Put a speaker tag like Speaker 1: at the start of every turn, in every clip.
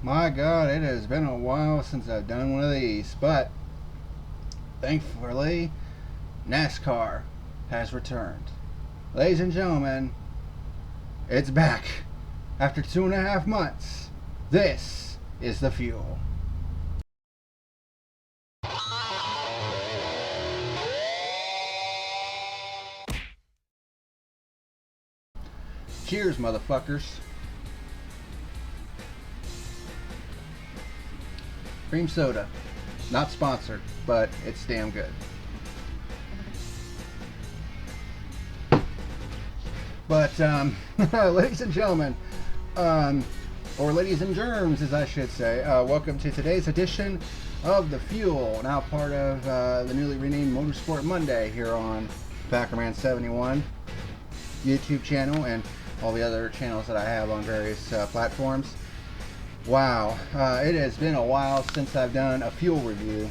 Speaker 1: My God, it has been a while since I've done one of these, but thankfully, NASCAR has returned. Ladies and gentlemen, it's back. After 2.5 months, this is the fuel. Cheers, motherfuckers. Cream soda. Not sponsored, but it's damn good. But, ladies and gentlemen, or ladies and germs, as I should say, welcome to today's edition of The Fuel, now part of the newly renamed Motorsport Monday here on Packerman71 YouTube channel and all the other channels that I have on various platforms. Wow, it has been a while since I've done a fuel review,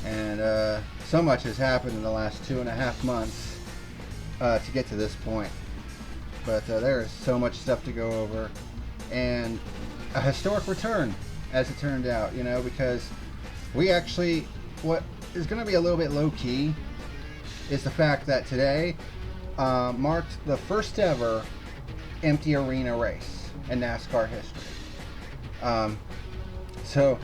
Speaker 1: and so much has happened in the last 2.5 months to get to this point. But there is so much stuff to go over, and a historic return, as it turned out, you know, because we actually, what is going to be a little bit low-key is the fact that today marked the first ever empty arena race in NASCAR history. So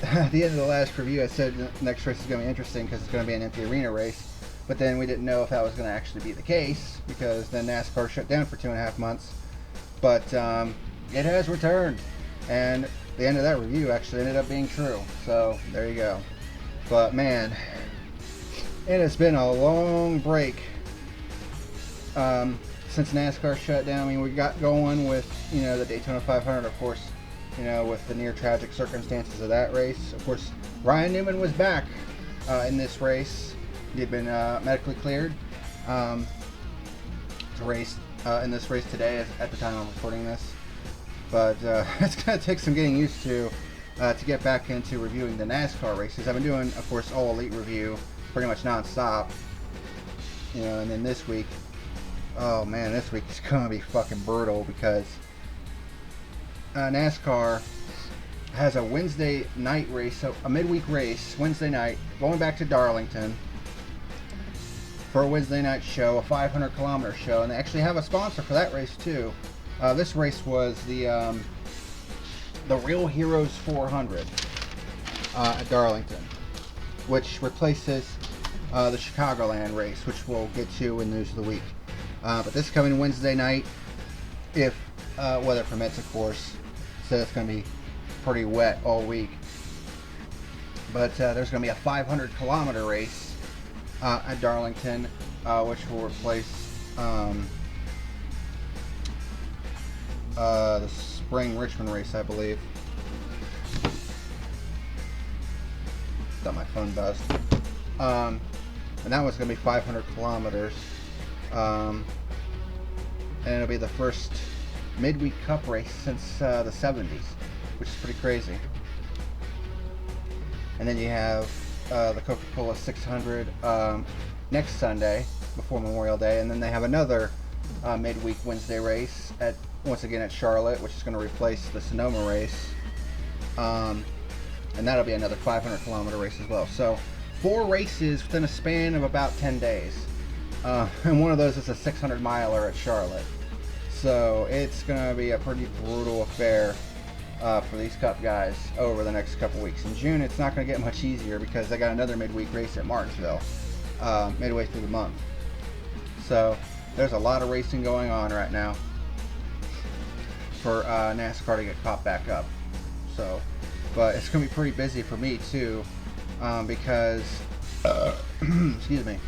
Speaker 1: at the end of the last review I said the next race is going to be interesting because it's going to be an empty arena race, but then we didn't know if that was going to actually be the case because then NASCAR shut down for 2.5 months. But it has returned, and the end of that review actually ended up being true, so there you go. But man, it has been a long break since NASCAR shut down. I mean, we got going with, you know, the Daytona 500, of course, you know, with the near tragic circumstances of that race. Of course, Ryan Newman was back in this race. He had been medically cleared to race in this race today at the time I'm recording this. But it's going to take some getting used to get back into reviewing the NASCAR races. I've been doing, of course, All Elite review pretty much non-stop, you know, and then this week, oh man, this week is going to be fucking brutal because NASCAR has a Wednesday night race, so a midweek race, Wednesday night, going back to Darlington for a Wednesday night show, a 500-kilometer show, and they actually have a sponsor for that race too. This race was the Real Heroes 400 at Darlington, which replaces the Chicagoland race, which we'll get to in News of the Week. But this coming Wednesday night, if weather permits, of course, so it's going to be pretty wet all week. But there's going to be a 500-kilometer race at Darlington, which will replace the spring Richmond race, I believe. Thought my phone buzzed. And that one's going to be 500 kilometers. And it'll be the first midweek cup race since the 70s, which is pretty crazy. And then you have the Coca-Cola 600 next Sunday before Memorial Day, and then they have another midweek Wednesday race once again at Charlotte, which is going to replace the Sonoma race, and that'll be another 500-kilometer race as well. So 4 races within a span of about 10 days. And one of those is a 600-miler at Charlotte. So it's going to be a pretty brutal affair for these Cup guys over the next couple weeks. In June, it's not going to get much easier because they got another midweek race at Martinsville midway through the month. So there's a lot of racing going on right now for NASCAR to get caught back up. So, but it's going to be pretty busy for me too, because excuse me.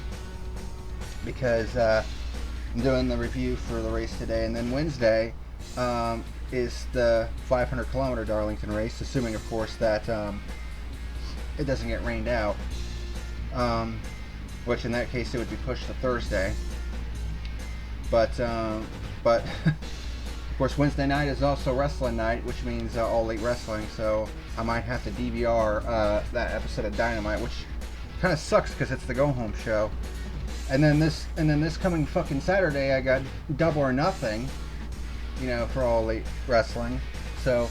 Speaker 1: Because I'm doing the review for the race today, and then Wednesday is the 500-kilometer Darlington race, assuming, of course, that it doesn't get rained out, which in that case it would be pushed to Thursday. But of course, Wednesday night is also wrestling night, which means All Elite Wrestling, so I might have to DVR that episode of Dynamite, which kind of sucks because it's the go-home show. And then this coming fucking Saturday, I got Double or Nothing, you know, for All Elite Wrestling. So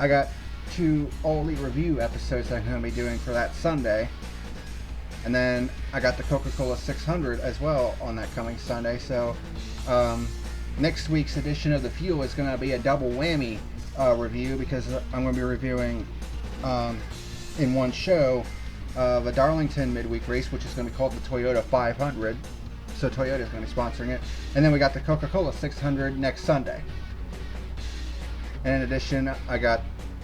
Speaker 1: I got 2 All Elite Review episodes that I'm going to be doing for that Sunday. And then I got the Coca-Cola 600 as well on that coming Sunday. So next week's edition of The Fuel is going to be a double whammy review, because I'm going to be reviewing in one show of a Darlington midweek race, which is going to be called the Toyota 500. So Toyota is going to be sponsoring it. And then we got the Coca-Cola 600 next Sunday. And in addition, I got,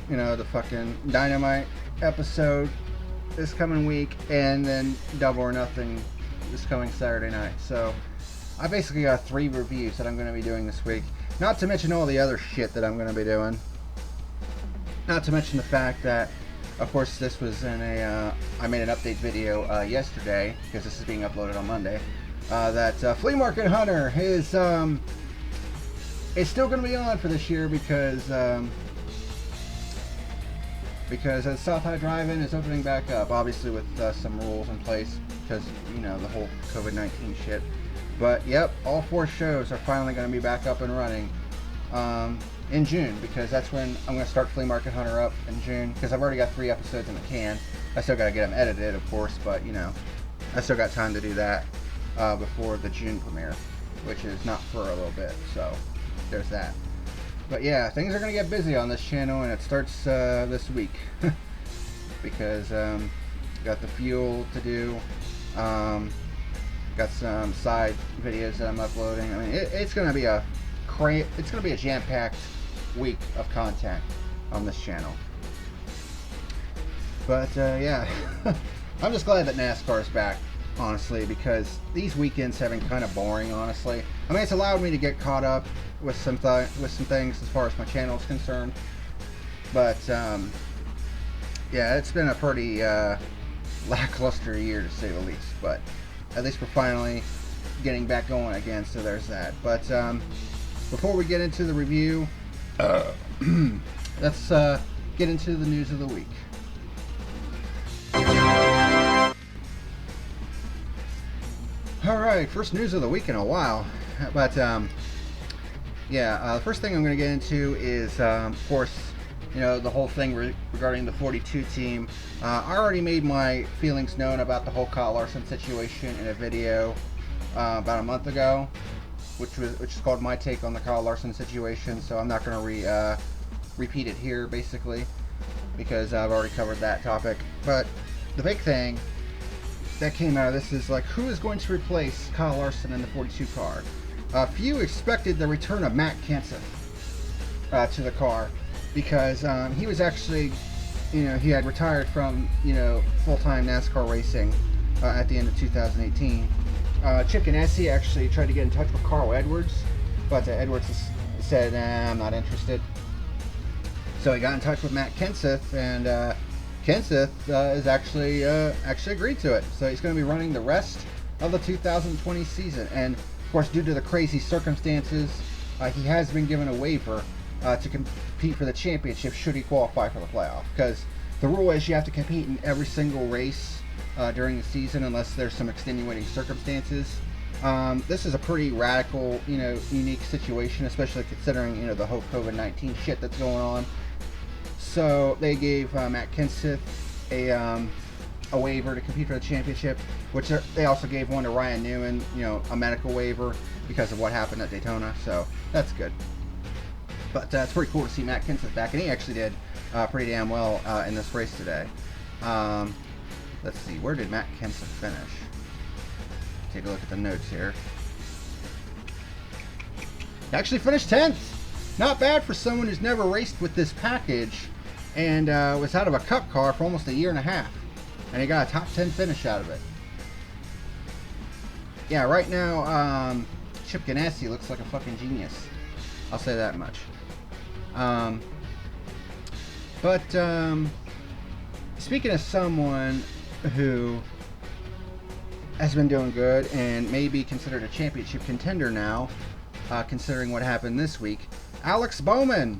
Speaker 1: the fucking Dynamite episode this coming week, and then Double or Nothing this coming Saturday night. So I basically got 3 reviews that I'm going to be doing this week. Not to mention all the other shit that I'm going to be doing. Not to mention the fact that, of course, this was in I made an update video yesterday, because this is being uploaded on Monday, that Flea Market Hunter is still going to be on for this year, because South High Drive-In is opening back up, obviously with some rules in place, because, the whole COVID-19 shit. But, yep, all 4 shows are finally going to be back up and running in June, because that's when I'm going to start Flea Market Hunter up in June, because I've already got 3 episodes in the can. I still got to get them edited, of course, but, I still got time to do that before the June premiere, which is not for a little bit, so there's that. But yeah, things are going to get busy on this channel, and it starts this week, because got the fuel to do, got some side videos that I'm uploading. I mean, it's going to be a jam-packed week of content on this channel. But yeah, I'm just glad that NASCAR is back, honestly, because these weekends have been kind of boring, honestly. I mean, it's allowed me to get caught up with some things as far as my channel is concerned, but yeah, it's been a pretty lackluster year, to say the least. But at least we're finally getting back going again, so there's that. But before we get into the review, let's get into the news of the week. Alright, first news of the week in a while. But yeah, the first thing I'm going to get into is, of course, the whole thing regarding the 42 team. I already made my feelings known about the whole Kyle Larson situation in a video about a month ago, which is called My Take on the Kyle Larson situation. So I'm not going to repeat it here, basically, because I've already covered that topic. But the big thing that came out of this is, like, who is going to replace Kyle Larson in the 42 car? Few expected the return of Matt Kenseth to the car, because he was actually, he had retired from, full-time NASCAR racing at the end of 2018. Chip Ganassi actually tried to get in touch with Carl Edwards, but Edwards said, nah, I'm not interested. So he got in touch with Matt Kenseth, and Kenseth is actually agreed to it. So he's going to be running the rest of the 2020 season. And of course, due to the crazy circumstances, he has been given a waiver to compete for the championship should he qualify for the playoff. Because the rule is you have to compete in every single race during the season unless there's some extenuating circumstances. This is a pretty radical, unique situation, especially considering, the whole COVID-19 shit that's going on. So they gave Matt Kenseth a waiver to compete for the championship, which they also gave one to Ryan Newman, a medical waiver because of what happened at Daytona. So that's good. But it's pretty cool to see Matt Kenseth back, and he actually did pretty damn well in this race today. Let's see, where did Matt Kenseth finish? Take a look at the notes here. He actually finished 10th. Not bad for someone who's never raced with this package and was out of a cup car for almost a year and a half. And he got a top 10 finish out of it. Yeah, right now, Chip Ganassi looks like a fucking genius. I'll say that much. But speaking of someone who has been doing good and may be considered a championship contender now, considering what happened this week, Alex Bowman,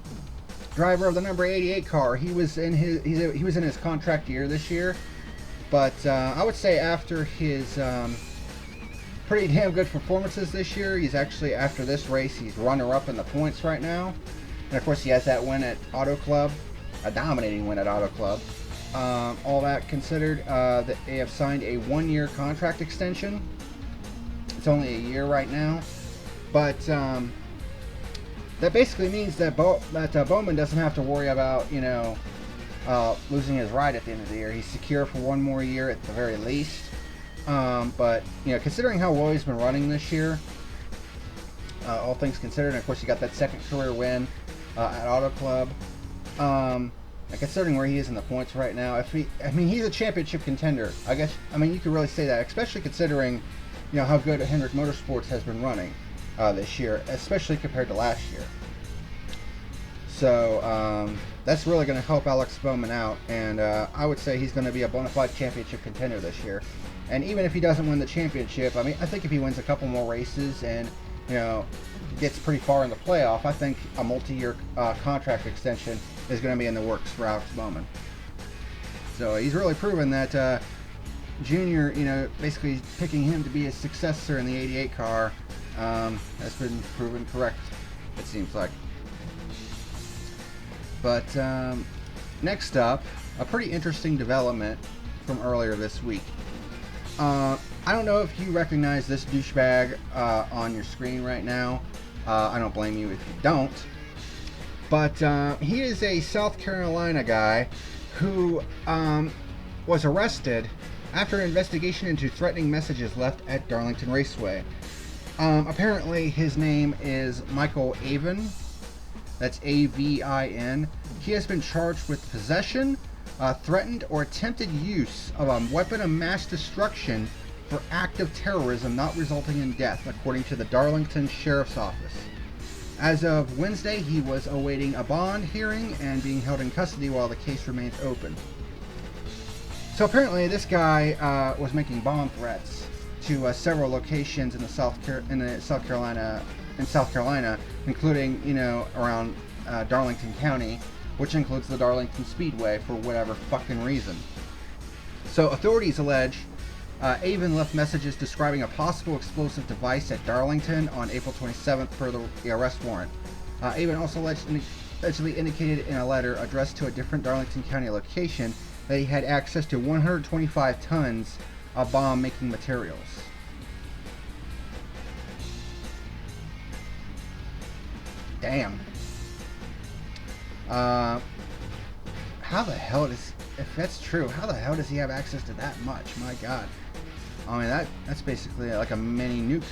Speaker 1: driver of the number 88 car, he was in his contract year this year, but I would say after his pretty damn good performances this year, he's actually, after this race, he's runner-up in the points right now. And of course, he has that win at Auto Club, a dominating win at Auto Club. All that considered, that they have signed a 1-year contract extension. It's only a year right now, but that basically means that Bowman doesn't have to worry about, you know, losing his ride at the end of the year. He's secure for 1 more year at the very least. But you know, considering how well he's been running this year, all things considered, and of course, he got that second career win at Auto Club. Considering where he is in the points right now, he's a championship contender. I mean, you could really say that, especially considering, you know, how good Hendrick Motorsports has been running this year, especially compared to last year. So that's really going to help Alex Bowman out, and I would say he's going to be a bona fide championship contender this year. And even if he doesn't win the championship, I mean, I think if he wins a couple more races and, you know, gets pretty far in the playoff, I think a multi-year contract extension is going to be in the works for Alex Bowman. So he's really proven that Junior, you know, basically picking him to be his successor in the 88 car has been proven correct, it seems like. But next up, a pretty interesting development from earlier this week. I don't know if you recognize this douchebag on your screen right now. I don't blame you if you don't. But he is a South Carolina guy who was arrested after an investigation into threatening messages left at Darlington Raceway. Apparently his name is Michael Avin. That's A-V-I-N. He has been charged with possession, threatened or attempted use of a weapon of mass destruction for act of terrorism not resulting in death, according to the Darlington Sheriff's Office. As of Wednesday, he was awaiting a bond hearing and being held in custody while the case remains open. So apparently this guy was making bomb threats to several locations in South Carolina, including, you know, around Darlington County, which includes the Darlington Speedway for whatever fucking reason. So authorities allege Avon left messages describing a possible explosive device at Darlington on April 27th per the arrest warrant. Avon also allegedly indicated in a letter addressed to a different Darlington County location that he had access to 125 tons of bomb-making materials. Damn. How the hell does, if that's true, how the hell does he have access to that much? My God. I mean, that's basically like a mini nuke.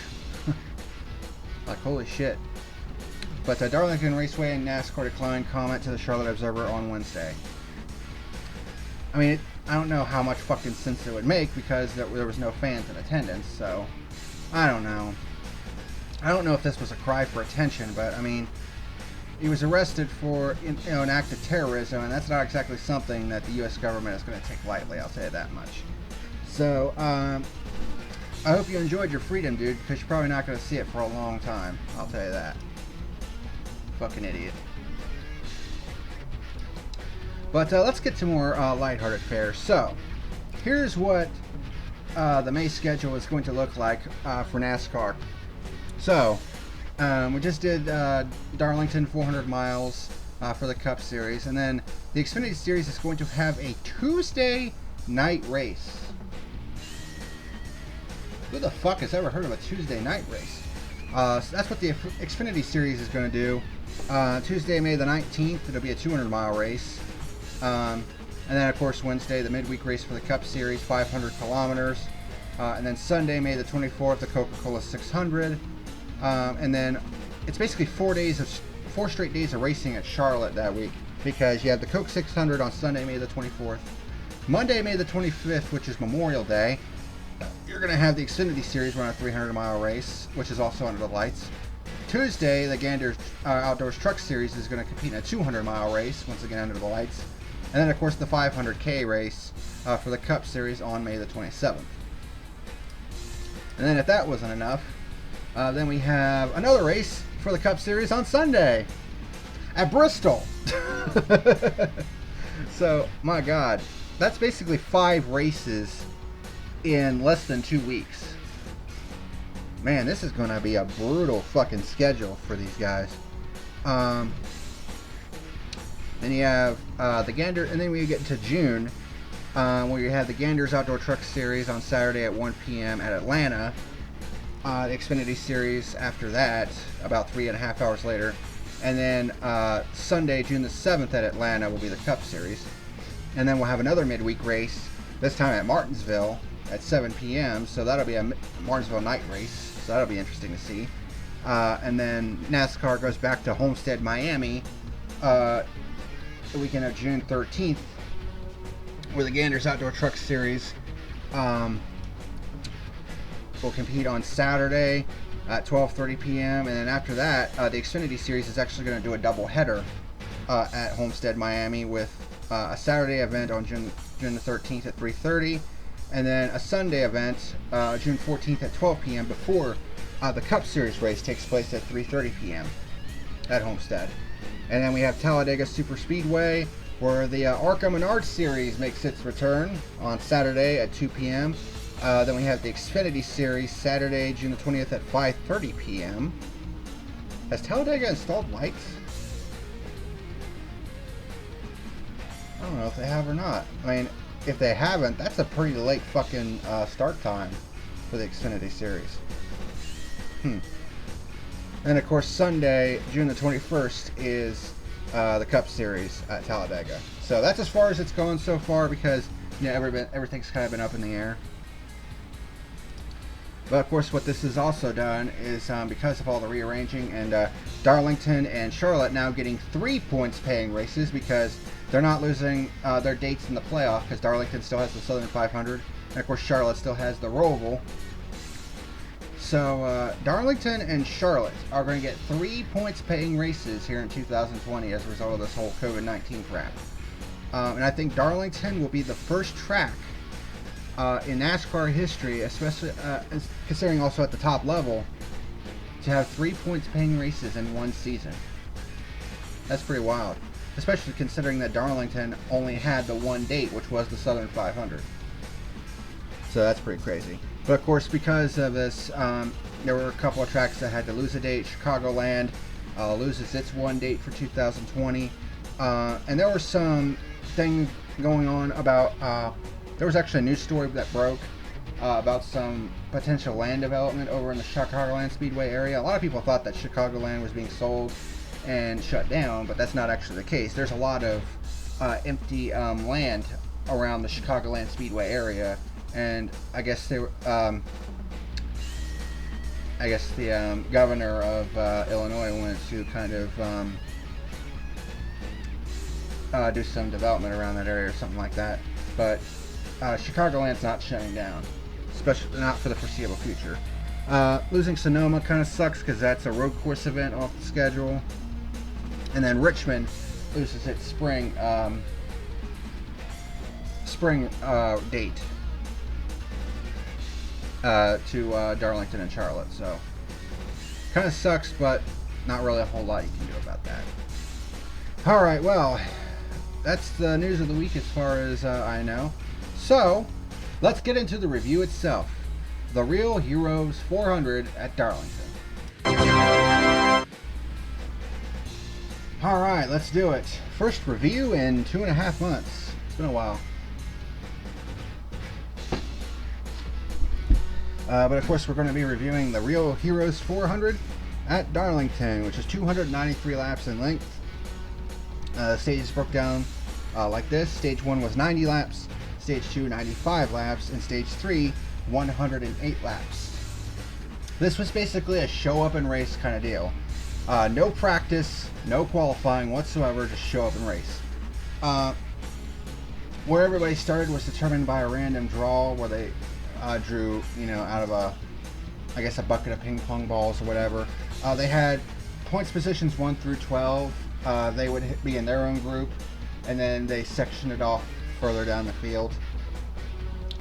Speaker 1: Like, holy shit. But Darlington Raceway and NASCAR declined comment to the Charlotte Observer on Wednesday. I mean, I don't know how much fucking sense it would make because there was no fans in attendance, so I don't know. I don't know if this was a cry for attention, but I mean, he was arrested for, you know, an act of terrorism, and that's not exactly something that the U.S. government is going to take lightly, I'll tell you that much. So, I hope you enjoyed your freedom, dude, because you're probably not going to see it for a long time, I'll tell you that. Fucking idiot. But let's get to more lighthearted fare. So, here's what the May schedule is going to look like for NASCAR. So, we just did Darlington 400 miles for the Cup Series, and then the Xfinity Series is going to have a Tuesday night race. Who the fuck has ever heard of a Tuesday night race? So that's what the Xfinity Series is going to do. Tuesday, May the 19th, it'll be a 200-mile race. And then, of course, Wednesday, the midweek race for the Cup Series, 500 kilometers. And then Sunday, May the 24th, the Coca-Cola 600. And then it's basically 4 straight days of racing at Charlotte that week, because you have the Coke 600 on Sunday, May the 24th. Monday, May the 25th, which is Memorial Day, you're going to have the Xfinity Series run a 300-mile race, which is also under the lights. Tuesday, the Gander Outdoors Truck Series is going to compete in a 200-mile race, once again under the lights. And then, of course, the 500K race for the Cup Series on May the 27th. And then if that wasn't enough, then we have another race for the Cup Series on Sunday at Bristol. So, my God, that's basically 5 races in less than 2 weeks. Man, this is going to be a brutal fucking schedule for these guys. Then you have the Gander, and then we get into June, where you have the Ganders Outdoor Truck Series on Saturday at 1 p.m. at Atlanta. The Xfinity Series after that, about 3.5 hours later. And then Sunday, June the 7th at Atlanta will be the Cup Series. And then we'll have another midweek race, this time at Martinsville at 7 p.m. So that'll be a Martinsville night race. So that'll be interesting to see. And then NASCAR goes back to Homestead, Miami, the weekend of June 13th, where the Ganders Outdoor Truck Series will compete on Saturday at 12:30 p.m. And then after that, the Xfinity Series is actually going to do a double header at Homestead, Miami, with a Saturday event on June the 13th at 3:30, and then a Sunday event June 14th at 12 p.m. before the Cup Series race takes place at 3:30 p.m. at Homestead. And then we have Talladega Super Speedway, where the ARCA Menard Series makes its return on Saturday at 2 p.m. Then we have the Xfinity Series Saturday, June the 20th at 5:30 p.m. Has Talladega installed lights? I don't know if they have or not. I mean, if they haven't, that's a pretty late fucking start time for the Xfinity Series. And of course, Sunday, June the 21st is the Cup Series at Talladega. So that's as far as it's gone so far, because everything's kind of been up in the air. But of course, what this has also done is because of all the rearranging, and Darlington and Charlotte now getting 3 points paying races, because they're not losing their dates in the playoff, because Darlington still has the Southern 500, and of course Charlotte still has the Roval. So Darlington and Charlotte are going to get 3 points paying races here in 2020 as a result of this whole COVID-19 crap. And I think Darlington will be the first track in NASCAR history, especially considering also at the top level, to have 3 points paying races in one season. That's pretty wild, especially considering that Darlington only had the one date, which was the Southern 500. So that's pretty crazy. But of course, because of this, there were a couple of tracks that had to lose a date. Chicagoland loses its one date for 2020. And there were some things going on about, there was actually a news story that broke about some potential land development over in the Chicagoland Speedway area. A lot of people thought that Chicagoland was being sold and shut down, but that's not actually the case. There's a lot of empty land around the Chicagoland Speedway area. And I guess they were, the governor of Illinois wanted to kind of do some development around that area or something like that. But Chicagoland's not shutting down, especially not for the foreseeable future. Losing Sonoma kind of sucks, because that's a road course event off the schedule. And then Richmond loses its spring date to Darlington and Charlotte. So kind of sucks, but not really a whole lot you can do about that. Alright, well, that's the news of the week as far as I know. So let's get into the review itself. The Real Heroes 400 at Darlington. Alright, let's do it. First review in 2.5 months. It's been a while. But of course, we're going to be reviewing the Real Heroes 400 at Darlington, which is 293 laps in length. The stages broke down like this. Stage 1 was 90 laps, Stage 2 95 laps, and Stage 3 108 laps. This was basically a show up and race kind of deal. No practice, no qualifying whatsoever, just show up and race. Where everybody started was determined by a random draw, where they drew, out of a bucket of ping pong balls or whatever. They had points positions 1 through 12. They would be in their own group, and then they sectioned it off further down the field.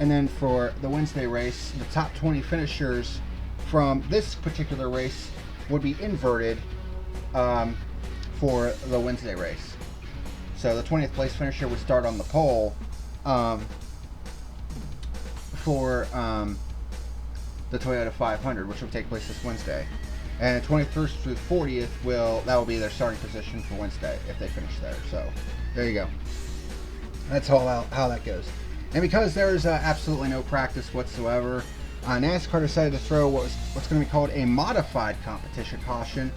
Speaker 1: And then for the Wednesday race, the top 20 finishers from this particular race would be inverted for the Wednesday race. So the 20th place finisher would start on the pole for the Toyota 500, which will take place this Wednesday. and 21st through 40th will be their starting position for Wednesday if they finish there. So there you go. That's all how that goes. And because there's absolutely no practice whatsoever, NASCAR decided to throw what's going to be called a modified competition caution.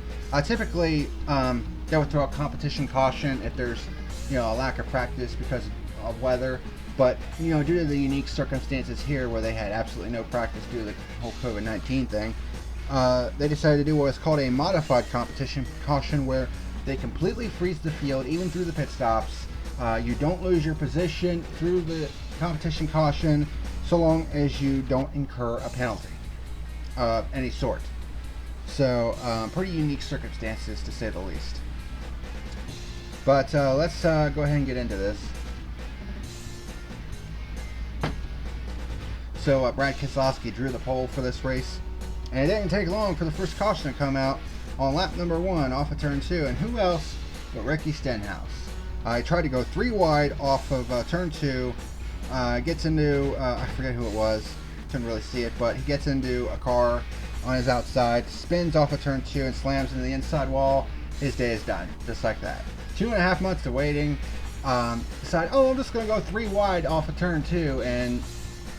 Speaker 1: Typically, they would throw a competition caution if there's a lack of practice because of weather. But due to the unique circumstances here where they had absolutely no practice due to the whole COVID-19 thing, they decided to do what is called a modified competition caution, where they completely freeze the field even through the pit stops. You don't lose your position through the competition caution so long as you don't incur a penalty of any sort. So pretty unique circumstances to say the least. But let's go ahead and get into this. So Brad Keselowski drew the pole for this race, and it didn't take long for the first caution to come out on lap number 1 off of turn 2, and who else but Ricky Stenhouse. He tried to go 3 wide off of turn 2, gets into, I forget who it was, couldn't really see it, but he gets into a car on his outside, spins off of turn 2 and slams into the inside wall. His day is done, just like that. 2.5 months of waiting, decide, I'm just going to go 3 wide off of turn 2, and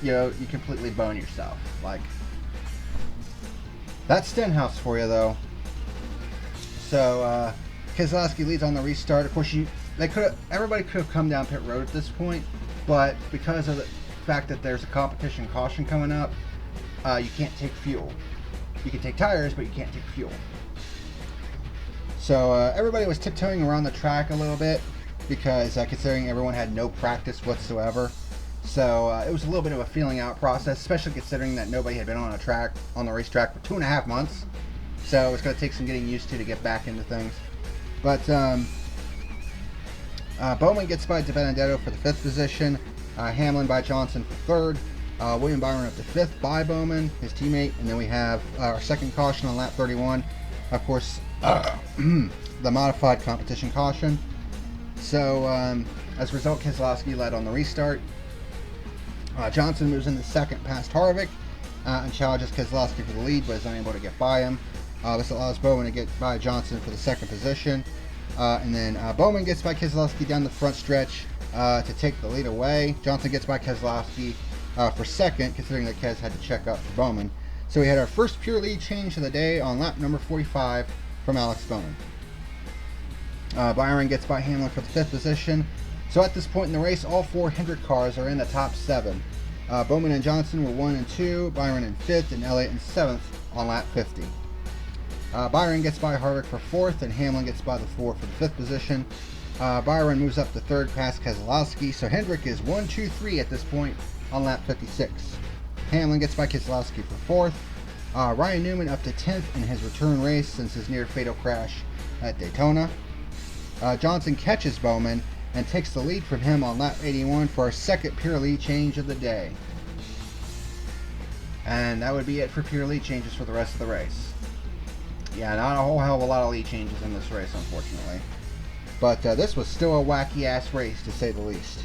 Speaker 1: you completely bone yourself. Like, that's Stenhouse for you, though. So Keselowski leads on the restart. Of course, everybody could have come down pit road at this point, but because of the fact that there's a competition caution coming up, you can't take fuel. You can take tires, but you can't take fuel. So everybody was tiptoeing around the track a little bit because considering everyone had no practice whatsoever. So it was a little bit of a feeling out process, especially considering that nobody had been on the racetrack for 2.5 months. So it's going to take some getting used to get back into things. But Bowman gets by DiBenedetto for the 5th position. Hamlin by Johnson for 3rd. William Byron up to 5th by Bowman, his teammate. And then we have our second caution on lap 31. Of course, the modified competition caution. So as a result, Keselowski led on the restart. Johnson moves into 2nd past Harvick and challenges Keselowski for the lead, but is unable to get by him. This allows Bowman to get by Johnson for the 2nd position. And then Bowman gets by Keselowski down the front stretch to take the lead away. Johnson gets by Keselowski for 2nd, considering that Kes had to check up for Bowman. So we had our first pure lead change of the day on lap number 45 from Alex Bowman. Byron gets by Hamlin for the 5th position. So at this point in the race, all 4 Hendrick cars are in the top 7. Bowman and Johnson were 1 and 2, Byron in 5th, and Elliott in 7th on lap 50. Byron gets by Harvick for 4th, and Hamlin gets by the 4 for the 5th position. Byron moves up to 3rd past Keselowski, so Hendrick is 1, 2, 3 at this point on lap 56. Hamlin gets by Keselowski for 4th. Ryan Newman up to 10th in his return race since his near fatal crash at Daytona. Johnson catches Bowman and takes the lead from him on lap 81 for our 2nd pure lead change of the day. And that would be it for pure lead changes for the rest of the race. Yeah, not a whole hell of a lot of lead changes in this race, unfortunately. But this was still a wacky ass race, to say the least.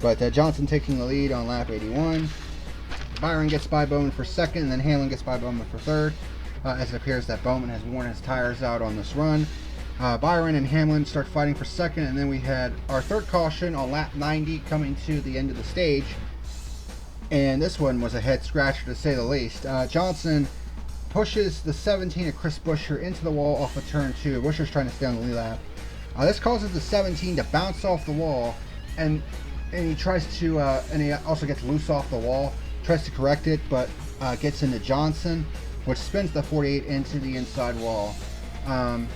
Speaker 1: But Johnson taking the lead on lap 81. Byron gets by Bowman for 2nd, and then Hamlin gets by Bowman for 3rd. As it appears that Bowman has worn his tires out on this run. Byron and Hamlin start fighting for 2nd, and then we had our 3rd caution on lap 90 coming to the end of the stage. And this one was a head scratcher, to say the least. Johnson pushes the 17 of Chris Buescher into the wall off of turn 2. Buescher's trying to stay on the lead lap. This causes the 17 to bounce off the wall, and he tries to, and he also gets loose off the wall. Tries to correct it, but gets into Johnson, which spins the 48 into the inside wall. And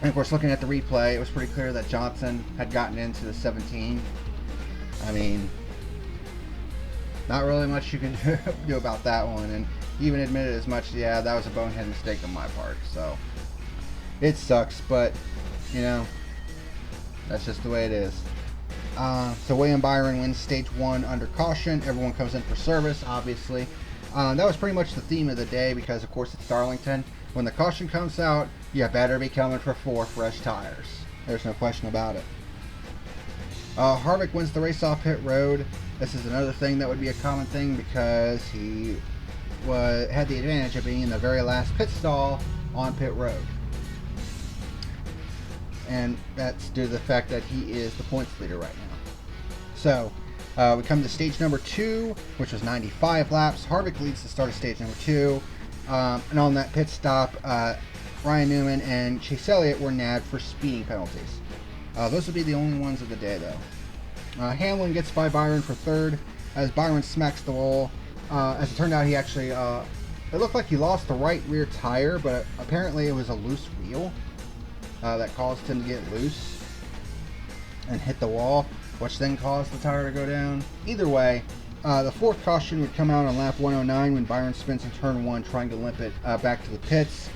Speaker 1: of course, looking at the replay, it was pretty clear that Johnson had gotten into the 17. I mean, not really much you can do about that one. And he even admitted as much, yeah, that was a bonehead mistake on my part. So, it sucks, but, that's just the way it is. So William Byron wins stage 1 under caution. Everyone comes in for service, obviously. That was pretty much the theme of the day because, of course, it's Darlington. When the caution comes out, you better be coming for 4 fresh tires. There's no question about it. Harvick wins the race off pit road. This is another thing that would be a common thing because he had the advantage of being in the very last pit stall on pit road. And that's due to the fact that he is the points leader right now. So we come to stage number 2, which was 95 laps. Harvick leads the start of stage number 2. And on that pit stop, Ryan Newman and Chase Elliott were nabbed for speeding penalties. Those would be the only ones of the day, though. Hamlin gets by Byron for third as Byron smacks the wall. As it turned out, he actually, it looked like he lost the right rear tire, but apparently it was a loose wheel that caused him to get loose and hit the wall, which then caused the tire to go down. Either way, the fourth caution would come out on lap 109 when Byron spins in turn 1 trying to limp it back to the pits.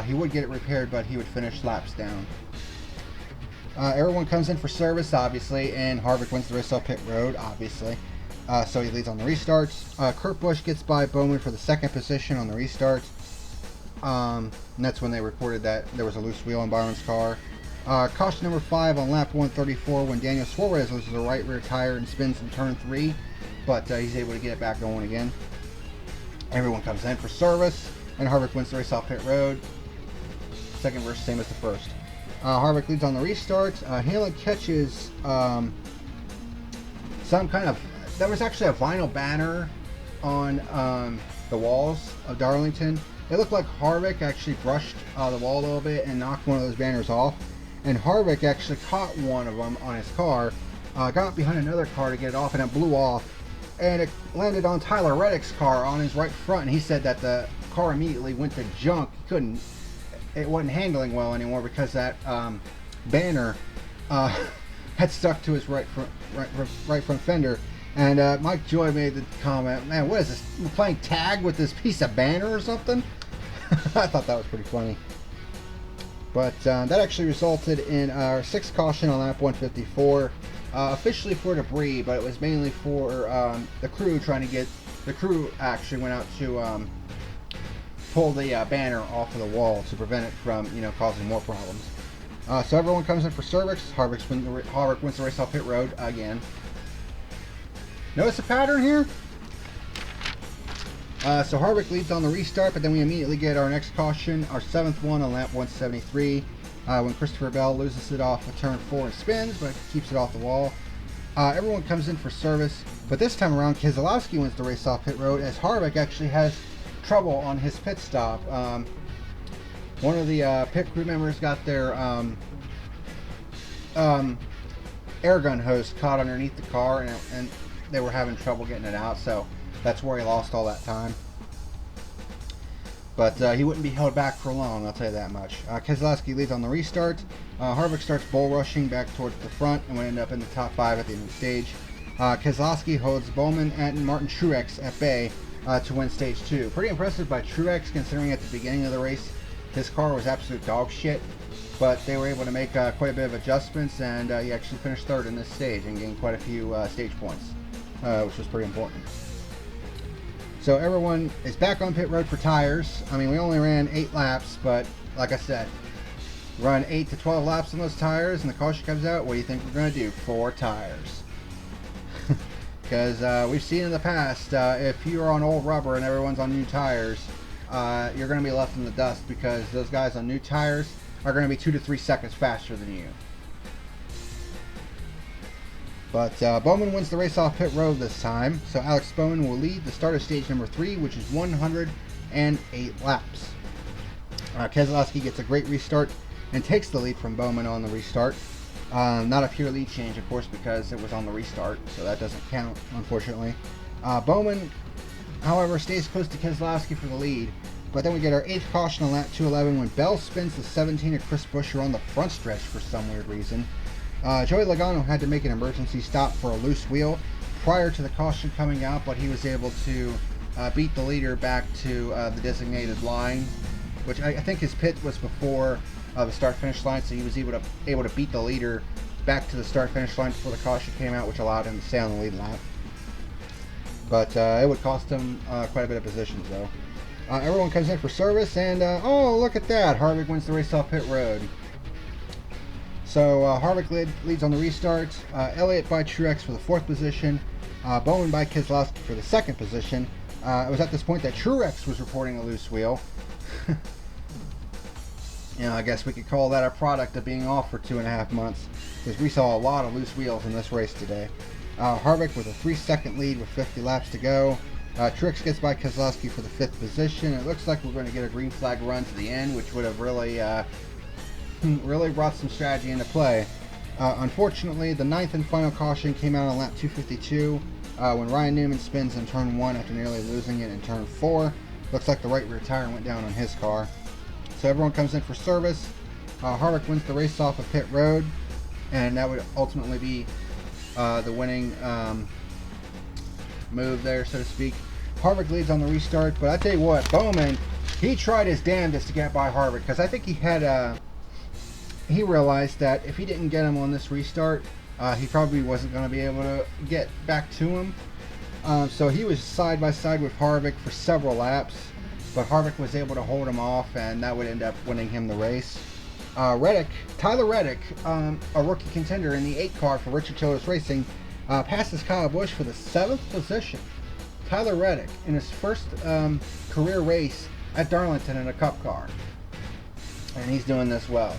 Speaker 1: He would get it repaired, but he would finish laps down. Everyone comes in for service, obviously, and Harvick wins the race off pit road, obviously. So he leads on the restarts. Kurt Busch gets by Bowman for the second position on the restarts. And that's when they reported that there was a loose wheel in Byron's car. Caution number 5 on lap 134 when Daniel Suarez loses the right rear tire and spins in turn 3, but he's able to get it back going again. Everyone comes in for service, and Harvick wins the race off pit road. Second verse, same as the first. Harvick leads on the restarts. Hamlin catches some kind of... There was actually a vinyl banner on the walls of Darlington. It looked like Harvick actually brushed the wall a little bit and knocked one of those banners off. And Harvick actually caught one of them on his car, got behind another car to get it off, and it blew off. And it landed on Tyler Reddick's car on his right front, and he said that the car immediately went to junk. It wasn't handling well anymore because that banner had stuck to his right front fender. And Mike Joy made the comment, "Man, what is this? We're playing tag with this piece of banner or something?" I thought that was pretty funny. But that actually resulted in our 6th caution on lap 154, officially for debris, but it was mainly for the crew trying to get... The crew actually went out to pull the banner off of the wall to prevent it from, causing more problems. So everyone comes in for service. Harvick wins the race off pit road again. Notice a pattern here? So Harvick leads on the restart, but then we immediately get our next caution, our 7th one on lap 173, when Christopher Bell loses it off of turn 4 and spins, but keeps it off the wall. Everyone comes in for service, but this time around Keselowski wins the race off pit road as Harvick actually has trouble on his pit stop. One of the pit crew members got their air gun hose caught underneath the car, and they were having trouble getting it out, so that's where he lost all that time. But he wouldn't be held back for long, I'll tell you that much. Keselowski leads on the restart. Harvick starts bull rushing back towards the front and will end up in the top 5 at the end of the stage. Keselowski holds Bowman and Martin Truex at bay to win stage 2. Pretty impressive by Truex, considering at the beginning of the race his car was absolute dog shit. But they were able to make quite a bit of adjustments, and he actually finished 3rd in this stage and gained quite a few stage points, which was pretty important. So everyone is back on pit road for tires. I mean, we only ran 8 laps, but like I said, run 8 to 12 laps on those tires, and the caution comes out. What do you think we're going to do? 4 tires. Because we've seen in the past, if you're on old rubber and everyone's on new tires, you're going to be left in the dust because those guys on new tires are going to be 2 to 3 seconds faster than you. But Bowman wins the race off pit road this time, so Alex Bowman will lead the start of stage number 3, which is 108 laps. Keselowski gets a great restart and takes the lead from Bowman on the restart. Not a pure lead change, of course, because it was on the restart, so that doesn't count, unfortunately. Bowman, however, stays close to Keselowski for the lead, but then we get our 8th caution on lap 211 when Bell spins the 17 of Chris Buescher on the front stretch for some weird reason. Joey Logano had to make an emergency stop for a loose wheel prior to the caution coming out, but he was able to beat the leader back to the designated line, which I think his pit was before the start-finish line, so he was able to beat the leader back to the start-finish line before the caution came out, which allowed him to stay on the lead lap. But it would cost him quite a bit of positions, though. Everyone comes in for service, and oh, look at that! Harvick wins the race off pit road. So Harvick leads on the restart, Elliott by Truex for the 4th position, Bowman by Keselowski for the 2nd position. It was at this point that Truex was reporting a loose wheel. I guess we could call that a product of being off for 2.5 months, because we saw a lot of loose wheels in this race today. Harvick with a 3-second lead with 50 laps to go. Truex gets by Keselowski for the 5th position. It looks like we're going to get a green flag run to the end, which would have really, really brought some strategy into play. Unfortunately, the 9th and final caution came out on lap 252 when Ryan Newman spins in turn 1 after nearly losing it in turn 4. Looks like the right rear tire went down on his car. So everyone comes in for service. Harvick wins the race off of pit road, and that would ultimately be the winning move there, so to speak. Harvick leads on the restart, but I tell you what, Bowman, he tried his damnedest to get by Harvick, because I think he had he realized that if he didn't get him on this restart, he probably wasn't going to be able to get back to him. So he was side by side with Harvick for several laps, but Harvick was able to hold him off, and that would end up winning him the race. Tyler Reddick, a rookie contender in the 8 car for Richard Childress Racing, passes Kyle Busch for the 7th position. Tyler Reddick in his first career race at Darlington in a Cup car, and he's doing this well.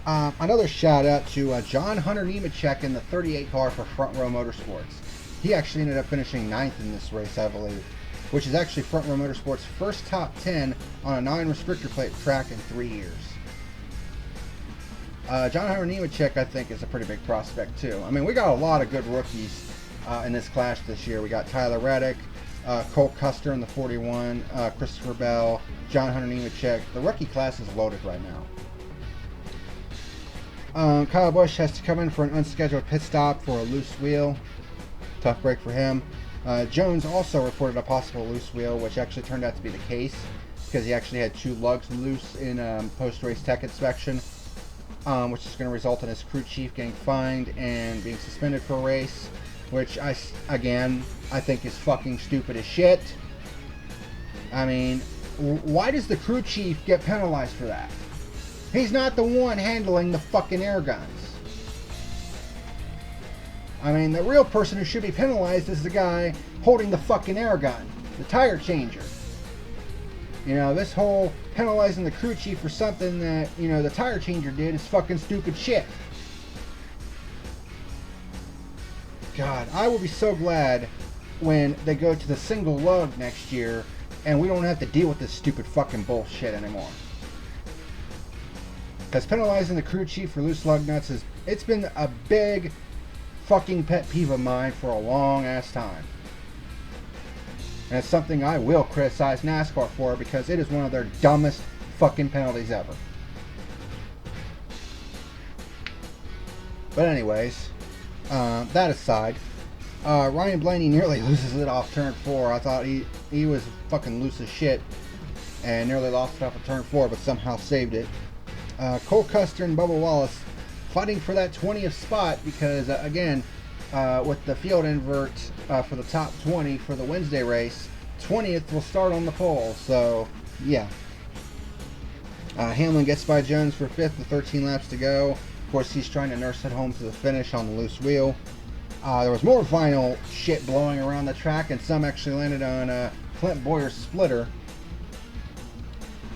Speaker 1: Another shout out to John Hunter Nemechek in the 38 car for Front Row Motorsports. He actually ended up finishing 9th in this race, I believe, which is actually Front Row Motorsports' first top 10 on a non-restrictor plate track in 3 years. John Hunter Nemechek, I think, is a pretty big prospect too. I mean, we got a lot of good rookies in this class this year. We got Tyler Reddick, Cole Custer in the 41, Christopher Bell, John Hunter Nemechek. The rookie class is loaded right now. Kyle Busch has to come in for an unscheduled pit stop for a loose wheel. Tough break for him. Jones also reported a possible loose wheel, which actually turned out to be the case, because he actually had 2 lugs loose in post-race tech inspection, which is going to result in his crew chief getting fined and being suspended for a race, which I think is fucking stupid as shit. I mean, why does the crew chief get penalized for that? He's not the one handling the fucking air guns. I mean, the real person who should be penalized is the guy holding the fucking air gun, the tire changer. You know, this whole penalizing the crew chief for something that, you know, the tire changer did is fucking stupid shit. God, I will be so glad when they go to the single lug next year and we don't have to deal with this stupid fucking bullshit anymore. Because penalizing the crew chief for loose lug nuts it's been a big fucking pet peeve of mine for a long ass time. And it's something I will criticize NASCAR for, because it is one of their dumbest fucking penalties ever. But anyways, that aside, Ryan Blaney nearly loses it off turn 4. I thought he was fucking loose as shit and nearly lost it off of turn 4, but somehow saved it. Cole Custer and Bubba Wallace fighting for that 20th spot, because again, with the field invert for the top 20 for the Wednesday race, 20th will start on the pole. So yeah, Hamlin gets by Jones for 5th with 13 laps to go. Of course, he's trying to nurse it home to the finish on the loose wheel. There was more vinyl shit blowing around the track, and some actually landed on Clint Boyer's splitter.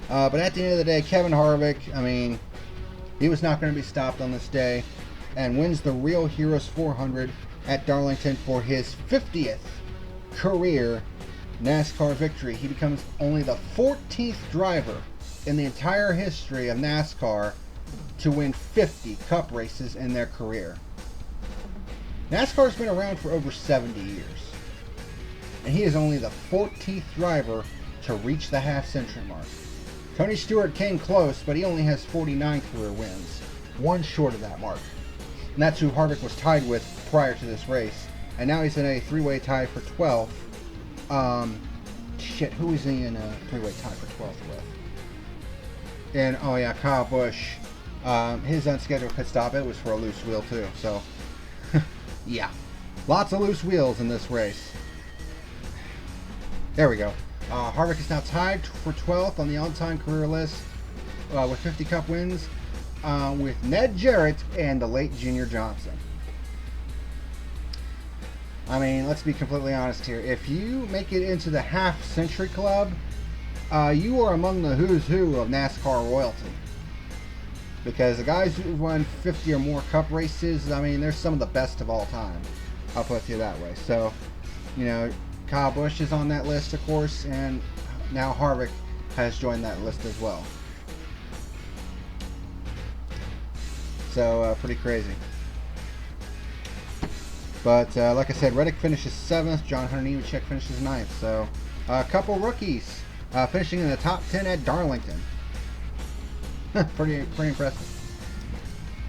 Speaker 1: But at the end of the day, Kevin Harvick, I mean, he was not going to be stopped on this day, and wins the Real Heroes 400 at Darlington for his 50th career NASCAR victory. He becomes only the 14th driver in the entire history of NASCAR to win 50 Cup races in their career. NASCAR's been around for over 70 years, and he is only the 14th driver to reach the half-century mark. Tony Stewart came close, but he only has 49 career wins, one short of that mark. And that's who Harvick was tied with prior to this race. And now he's in a 3-way tie for 12th. Who is he in a 3-way tie for 12th with? And, oh yeah, Kyle Busch. His unscheduled pit stop, it was for a loose wheel too. So, yeah. Lots of loose wheels in this race. There we go. Harvick is now tied for 12th on the all-time career list with 50 Cup wins with Ned Jarrett and the late Junior Johnson. I mean, let's be completely honest here. If you make it into the half-century club, you are among the who's who of NASCAR royalty. because the guys who won 50 or more Cup races, I mean, they're some of the best of all time. I'll put it to you that way. So, you know, Kyle Busch is on that list, of course, and now Harvick has joined that list as well. So, pretty crazy. But, like I said, Reddick finishes 7th. John Hunter Nemechek finishes 9th. So, a couple rookies finishing in the top 10 at Darlington. pretty impressive.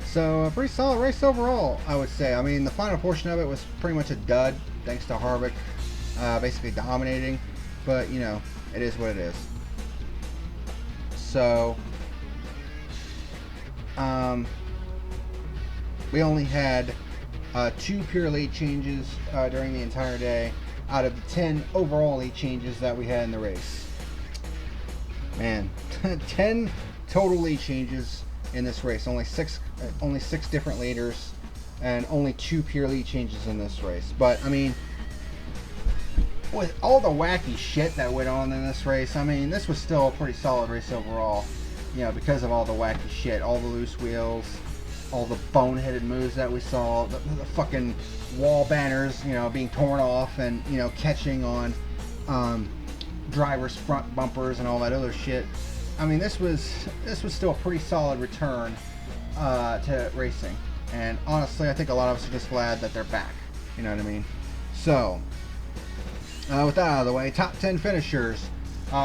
Speaker 1: So, a pretty solid race overall, I would say. I mean, the final portion of it was pretty much a dud, thanks to Harvick basically dominating. But, you know, it is what it is. So, we only had 2 pure late changes during the entire day out of the 10 overall late changes that we had in the race. Man, 10 total late changes in this race. Only six different leaders, and only 2 pure lead changes in this race. But I mean, with all the wacky shit that went on in this race, I mean, this was still a pretty solid race overall. You know, because of all the wacky shit, all the loose wheels, all the boneheaded moves that we saw, the fucking wall banners, you know, being torn off, and, you know, catching on drivers' front bumpers and all that other shit. I mean, this was still a pretty solid return to racing, and honestly, I think a lot of us are just glad that they're back. You know what I mean? So, with that out of the way, top 10 finishers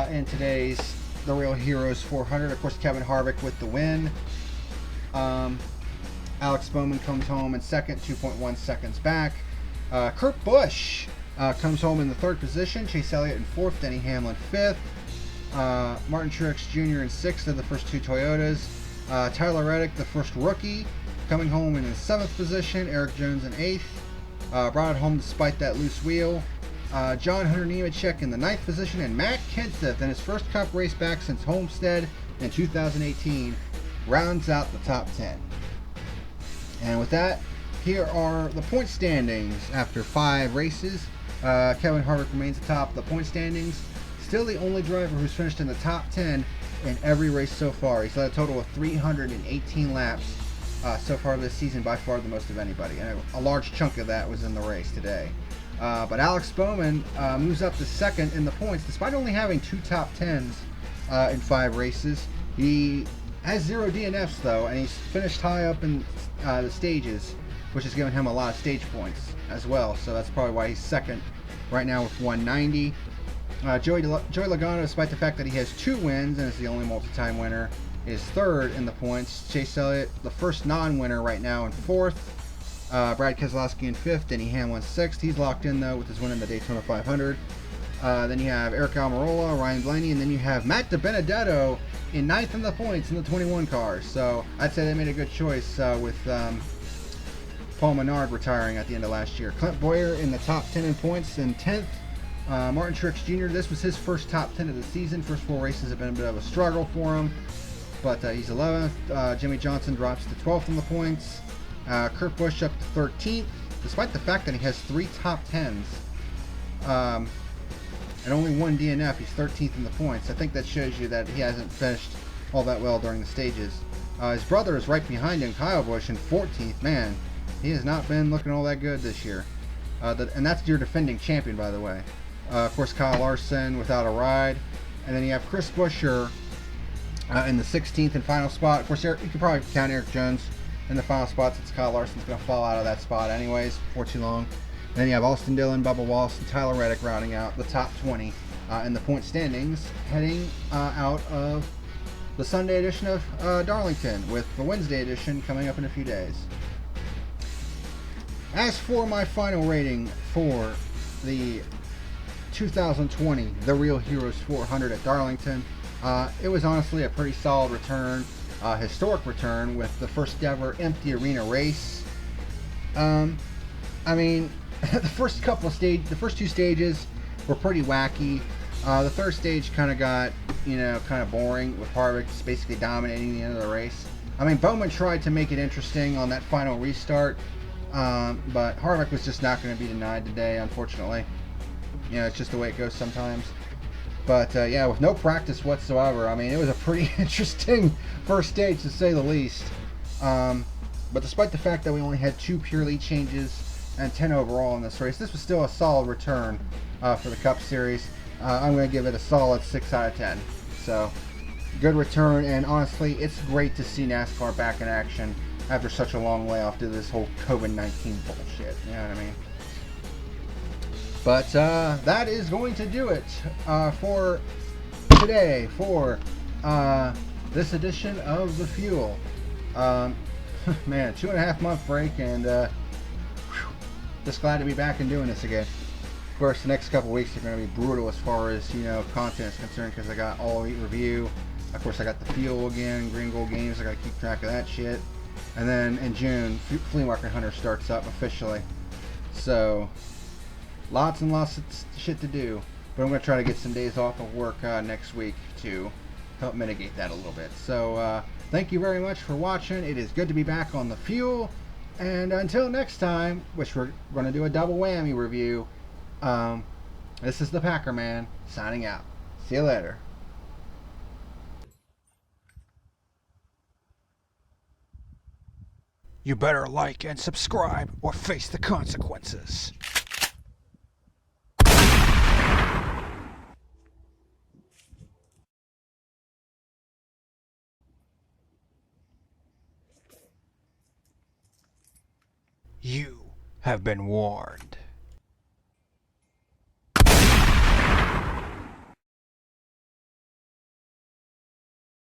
Speaker 1: in today's The Real Heroes 400. Of course, Kevin Harvick with the win. Alex Bowman comes home in second, 2.1 seconds back. Kurt Busch comes home in the 3rd position. Chase Elliott in 4th. Denny Hamlin 5th. Martin Truex Jr. in 6th of the first 2 Toyotas. Tyler Reddick, the first rookie, coming home in the 7th position. Eric Jones in 8th. Brought it home despite that loose wheel. John Hunter Nemechek in the 9th position. And Matt Kenseth in his first Cup race back since Homestead in 2018 rounds out the top 10. And with that, here are the point standings after 5 races. Kevin Harvick remains atop the point standings. Still the only driver who's finished in the top 10 in every race so far. He's led a total of 318 laps so far this season, by far the most of anybody. And a large chunk of that was in the race today. But Alex Bowman moves up to 2nd in the points, despite only having 2 top 10s in 5 races. He has 0 DNFs though, and he's finished high up in the stages, which has given him a lot of stage points as well. So that's probably why he's 2nd right now with 190. Joey Logano, despite the fact that he has 2 wins and is the only multi-time winner, is 3rd in the points. Chase Elliott, the first non-winner right now, in 4th. Brad Keselowski in 5th. Denny Hamlin 6th. He's locked in though with his win in the Daytona 500. Then you have Eric Almirola, Ryan Blaney, and then you have Matt DiBenedetto in 9th in the points in the 21 cars. So I'd say they made a good choice with Paul Menard retiring at the end of last year. Clint Bowyer in the top 10 in points in 10th. Martin Truex Jr., this was his first top 10 of the season. First 4 races have been a bit of a struggle for him, but he's 11th. Jimmy Johnson drops to 12th in the points. Kurt Busch up to 13th, despite the fact that he has 3 top 10s and only 1 DNF. He's 13th in the points. I think that shows you that he hasn't finished all that well during the stages. His brother is right behind him, Kyle Busch, in 14th. Man, he has not been looking all that good this year. And that's your defending champion, by the way. Of course, Kyle Larson without a ride. And then you have Chris Buescher in the 16th and final spot. Of course, you could probably count Eric Jones in the final spot, since Kyle Larson's going to fall out of that spot anyways before too long. And then you have Austin Dillon, Bubba Wallace, and Tyler Reddick rounding out the top 20 in the point standings, heading out of the Sunday edition of Darlington, with the Wednesday edition coming up in a few days. As for my final rating for the 2020 The Real Heroes 400 at Darlington, it was honestly a pretty solid return, historic return, with the first ever empty arena race. I mean, the first 2 stages were pretty wacky. The 3rd stage kind of got, kind of boring, with Harvick just basically dominating the end of the race. I mean, Bowman tried to make it interesting on that final restart, but Harvick was just not going to be denied today, unfortunately. It's just the way it goes sometimes. But yeah, with no practice whatsoever, I mean, it was a pretty interesting first stage to say the least. Um, but despite the fact that we only had 2 pure lead changes and 10 overall in this race, this was still a solid return for the Cup Series. I'm going to give it a solid 6 out of 10. So, good return, and honestly, it's great to see NASCAR back in action after such a long layoff due to this whole COVID-19 bullshit. You know what I mean? But that is going to do it for today for this edition of The Fuel. Man, 2.5 month break, and just glad to be back and doing this again. Of course, the next couple weeks are going to be brutal as far as content is concerned, because I got All Elite Review. Of course, I got The Fuel again, Green Gold Games. I got to keep track of that shit. And then in June, Flea Market Hunter starts up officially. So, lots and lots of shit to do. But I'm going to try to get some days off of work next week to help mitigate that a little bit. So, thank you very much for watching. It is good to be back on The Fuel. And until next time, which we're going to do a double whammy review, this is the Packer Man signing out. See you later. You better like and subscribe or face the consequences. You have been warned.